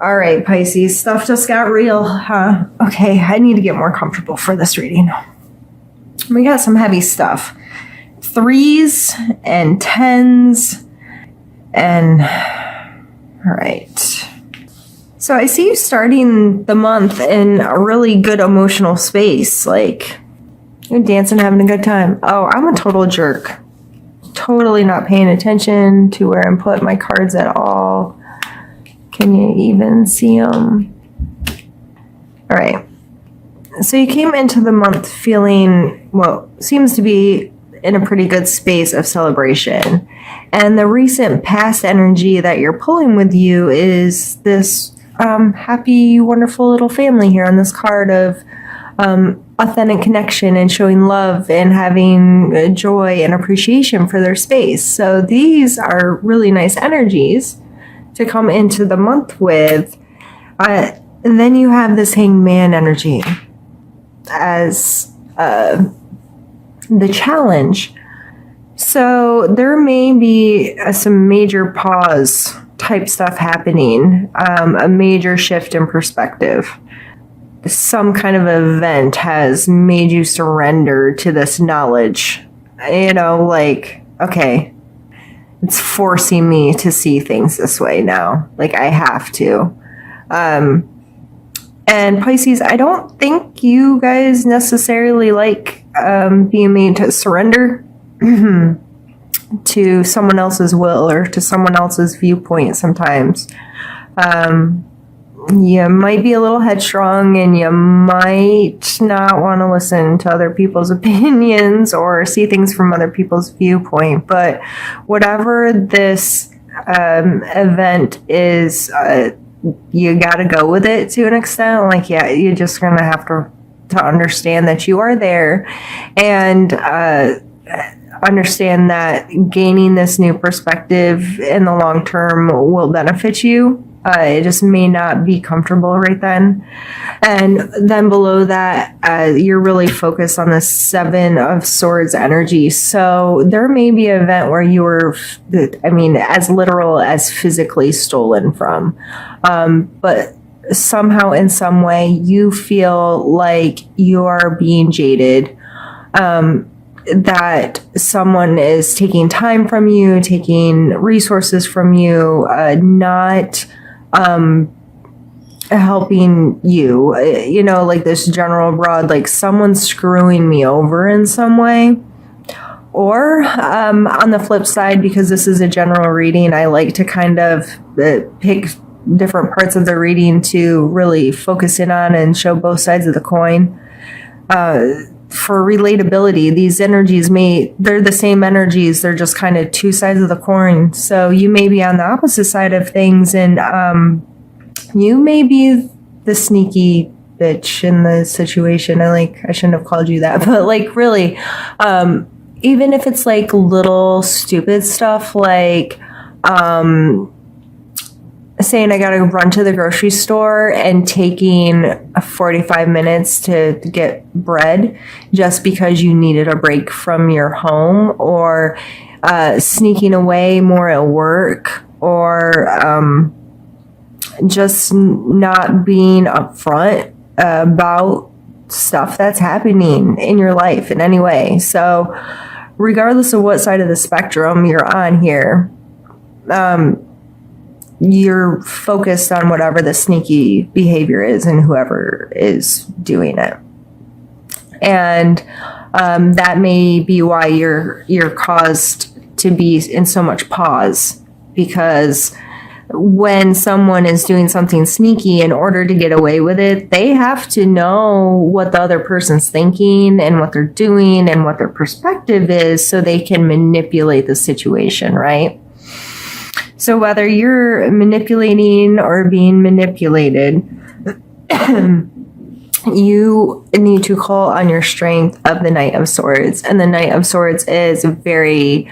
All right, Pisces, stuff just got real, huh? Okay, I need to get more comfortable for this reading. We got some heavy stuff. 3s and 10s and... All right. So I see you starting the month in a really good emotional space. Like, you're dancing, having a good time. Oh, I'm a total jerk. Totally not paying attention to where I'm putting my cards at all. Can you even see them? All right. So you came into the month feeling, well, seems to be in a pretty good space of celebration. And the recent past energy that you're pulling with you is this happy, wonderful little family here on this card of authentic connection and showing love and having joy and appreciation for their space. So these are really nice energies to come into the month with. And then you have this hangman energy as the challenge. So there may be some major pause type stuff happening, a major shift in perspective. Some kind of event has made you surrender to this knowledge. You know, like, okay, it's forcing me to see things this way now. Like, I have to. And Pisces, I don't think you guys necessarily like being made to surrender to someone else's will or to someone else's viewpoint sometimes. You might be a little headstrong and you might not want to listen to other people's opinions or see things from other people's viewpoint. But whatever this event is, you got to go with it to an extent. Like, yeah, you're just going to have to understand that you are there and understand that gaining this new perspective in the long term will benefit you. It just may not be comfortable right then. And then below that, you're really focused on the 7 of Swords energy. So there may be an event where you were, as literal as physically stolen from. But somehow in some way you feel like you are being jaded. That someone is taking time from you, taking resources from you, not helping you, like this general broad, like someone's screwing me over in some way. Or on the flip side, because this is a general reading, I like to kind of pick different parts of the reading to really focus in on and show both sides of the coin. For relatability, these energies they're the same energies, they're just kind of two sides of the coin. So you may be on the opposite side of things, and you may be the sneaky bitch in the situation. I shouldn't have called you that, but like really, even if it's like little stupid stuff, like saying I gotta run to the grocery store and taking 45 minutes to get bread just because you needed a break from your home, or sneaking away more at work, or just not being upfront about stuff that's happening in your life in any way. So regardless of what side of the spectrum you're on here, you're focused on whatever the sneaky behavior is and whoever is doing it. And that may be why you're caused to be in so much pause, because when someone is doing something sneaky, in order to get away with it, they have to know what the other person's thinking and what they're doing and what their perspective is so they can manipulate the situation, right? So whether you're manipulating or being manipulated, you need to call on your strength of the Knight of Swords. And the Knight of Swords is very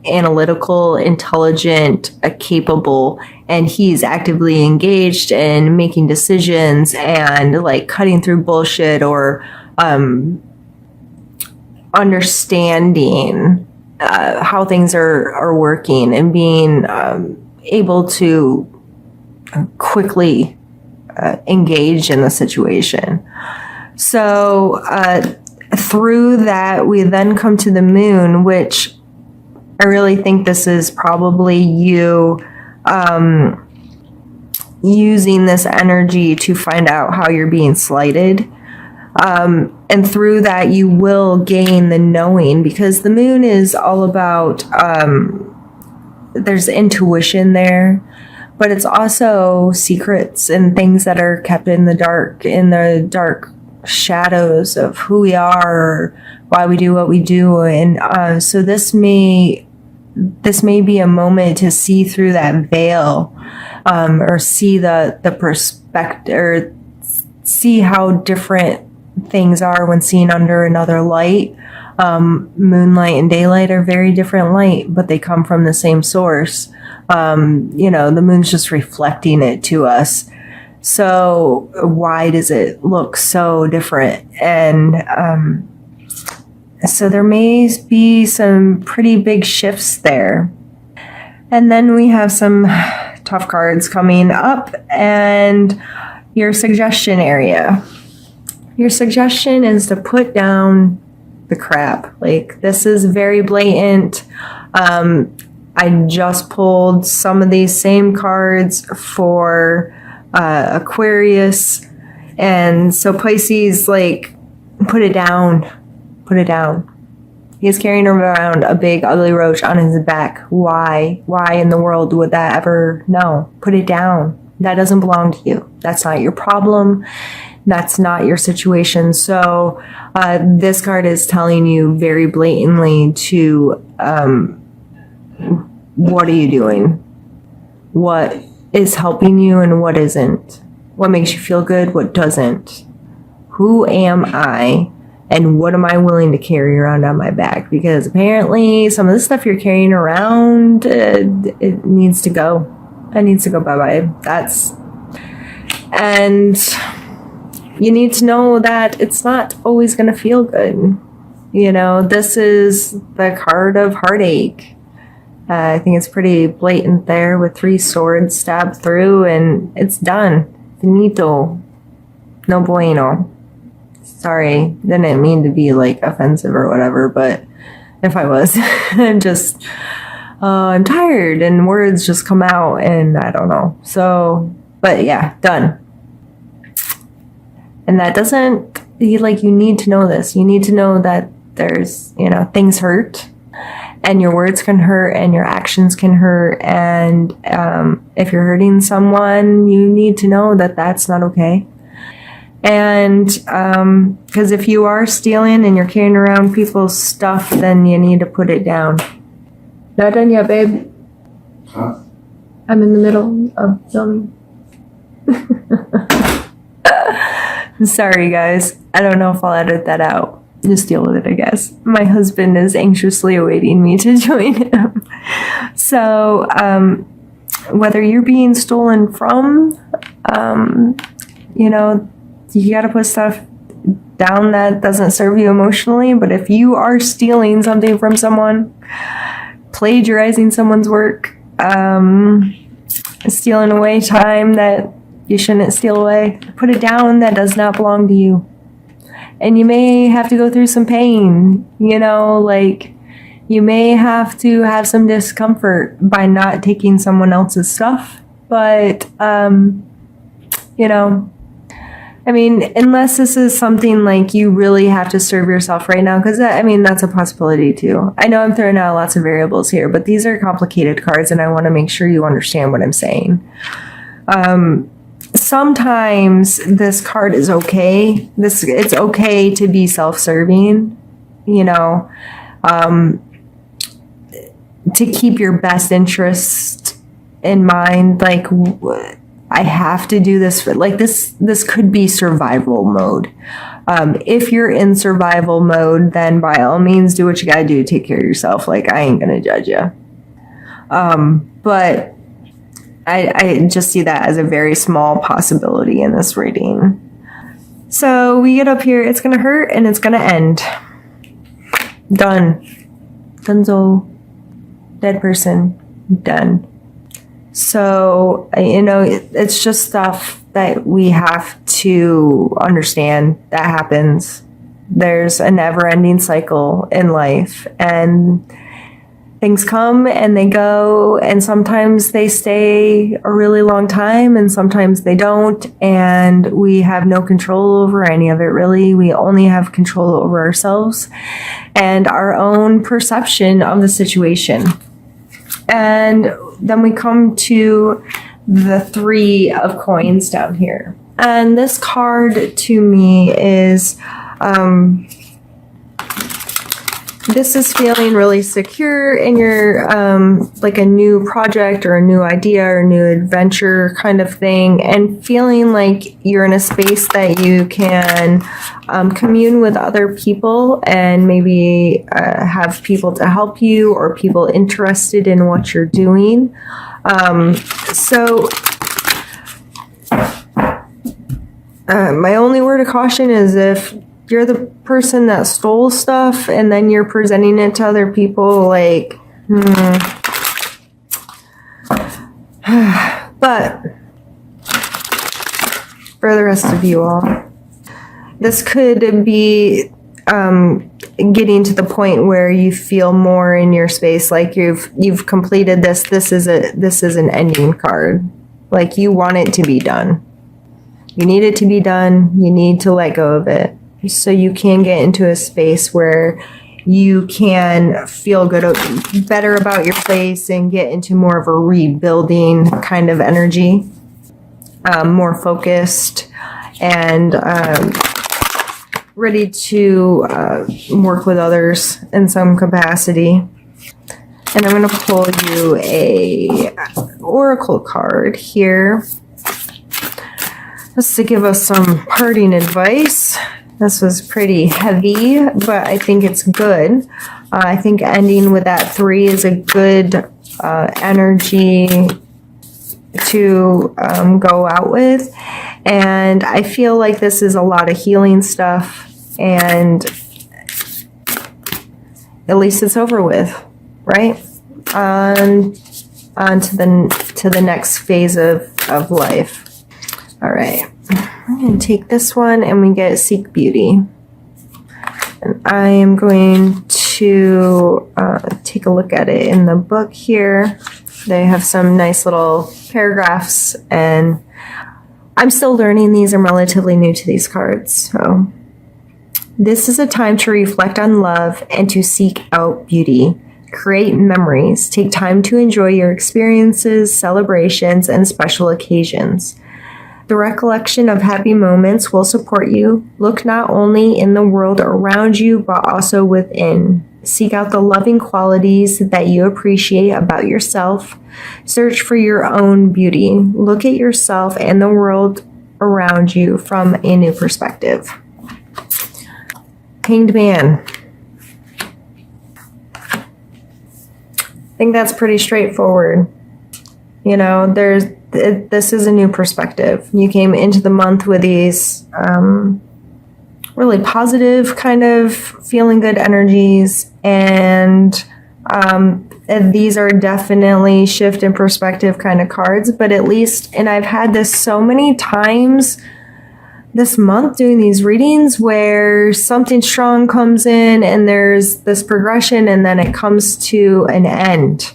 analytical, intelligent, capable, and he's actively engaged in making decisions and like cutting through bullshit, or understanding how things are working, and being able to quickly engage in the situation. So through that, we then come to the moon, which I really think this is probably you using this energy to find out how you're being slighted. And through that, you will gain the knowing, because the moon is all about, there's intuition there, but it's also secrets and things that are kept in the dark shadows of who we are, or why we do what we do. And so this may be a moment to see through that veil, or see the perspective, or see how different things are when seen under another light. Moonlight and daylight are very different light, but they come from the same source. The moon's just reflecting it to us. So why does it look so different? And so there may be some pretty big shifts there. And then we have some tough cards coming up, and your suggestion area. Your suggestion is to put down the crap. Like, this is very blatant. I just pulled some of these same cards for Aquarius. And so Pisces, like, put it down. Put it down. He's carrying around a big ugly roach on his back. Why? Why in the world would that ever? No, put it down. That doesn't belong to you. That's not your problem. That's not your situation. So this card is telling you very blatantly to, what are you doing? What is helping you and what isn't? What makes you feel good? What doesn't? Who am I? And what am I willing to carry around on my back? Because apparently some of the stuff you're carrying around, it needs to go. It needs to go bye-bye. And you need to know that it's not always going to feel good. This is the card of heartache. I think it's pretty blatant there with 3 swords stabbed through, and it's done. Finito. No bueno. Sorry, didn't mean to be like offensive or whatever, but if I was, I'm tired and words just come out and I don't know. So, but yeah, done. And that doesn't, you need to know this. You need to know that there's, things hurt, and your words can hurt and your actions can hurt. And if you're hurting someone, you need to know that that's not okay. And because if you are stealing and you're carrying around people's stuff, then you need to put it down. Not done yet, babe. Huh? I'm in the middle of filming. Sorry, guys. I don't know if I'll edit that out. Just deal with it, I guess. My husband is anxiously awaiting me to join him. So, whether you're being stolen from, you got to put stuff down that doesn't serve you emotionally. But if you are stealing something from someone, plagiarizing someone's work, stealing away time that you shouldn't steal away, put it down. That does not belong to you. And you may have to go through some pain, you may have to have some discomfort by not taking someone else's stuff. But, unless this is something like you really have to serve yourself right now, because that's a possibility too. I know I'm throwing out lots of variables here, but these are complicated cards and I want to make sure you understand what I'm saying. Sometimes this card is okay. It's okay to be self-serving, to keep your best interest in mind. I have to do this for this could be survival mode. If you're in survival mode, then by all means do what you gotta do. Take care of yourself. I ain't gonna judge you. But I just see that as a very small possibility in this reading. So we get up here, it's gonna hurt and it's gonna end. Done. Dunzo. Dead person. Done. So, it's just stuff that we have to understand that happens. There's a never-ending cycle in life, and things come and they go, and sometimes they stay a really long time and sometimes they don't, and we have no control over any of it, really. We only have control over ourselves and our own perception of the situation. And then we come to the 3 of coins down here. And this card to me is, this is feeling really secure in your, like a new project or a new idea or a new adventure kind of thing, and feeling like you're in a space that you can commune with other people and maybe have people to help you or people interested in what you're doing. My only word of caution is if you're the person that stole stuff and then you're presenting it to other people, like, but for the rest of you all, this could be getting to the point where you feel more in your space, like you've completed this. This is an ending card. Like, you want it to be done. You need it to be done. You need to let go of it, so you can get into a space where you can feel better about your place and get into more of a rebuilding kind of energy, more focused and ready to work with others in some capacity. And I'm going to pull you a oracle card here, just to give us some parting advice. This was pretty heavy, but I think it's good. I think ending with that 3 is a good energy to go out with. And I feel like this is a lot of healing stuff, and at least it's over with, right? On to the next phase of life. All right. I'm going to take this one and we get Seek Beauty. And I am going to take a look at it in the book here. They have some nice little paragraphs, and I'm still learning these. I'm relatively new to these cards. So this is a time to reflect on love and to seek out beauty. Create memories. Take time to enjoy your experiences, celebrations, and special occasions. The recollection of happy moments will support you. Look not only in the world around you, but also within. Seek out the loving qualities that you appreciate about yourself. Search for your own beauty. Look at yourself and the world around you from a new perspective. Hanged Man. I think that's pretty straightforward. This is a new perspective. You came into the month with these really positive kind of feeling good energies, and these are definitely shift in perspective kind of cards, but at least, and I've had this so many times this month doing these readings where something strong comes in and there's this progression and then it comes to an end.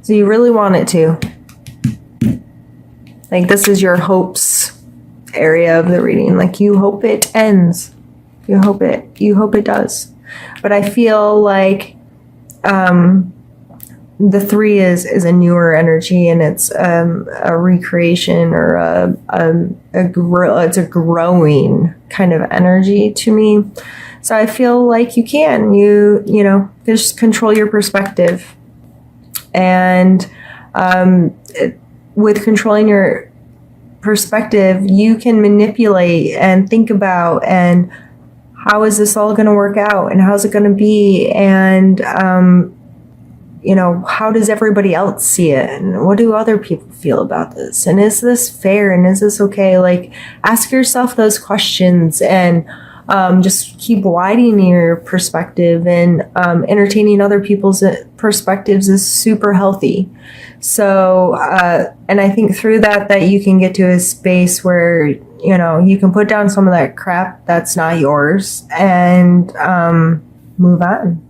So you really want it to. Like, this is your hopes area of the reading. Like, you hope it ends. You hope it does. But I feel like the 3 is a newer energy, and it's a recreation or it's a growing kind of energy to me. So I feel like you can just control your perspective. And with controlling your perspective, you can manipulate and think about, and how is this all going to work out, and how's it going to be, and how does everybody else see it, and what do other people feel about this, and is this fair, and is this okay? Like, ask yourself those questions, and Just keep widening your perspective, and entertaining other people's perspectives is super healthy. So, and I think through that you can get to a space where, you know, you can put down some of that crap that's not yours and move on.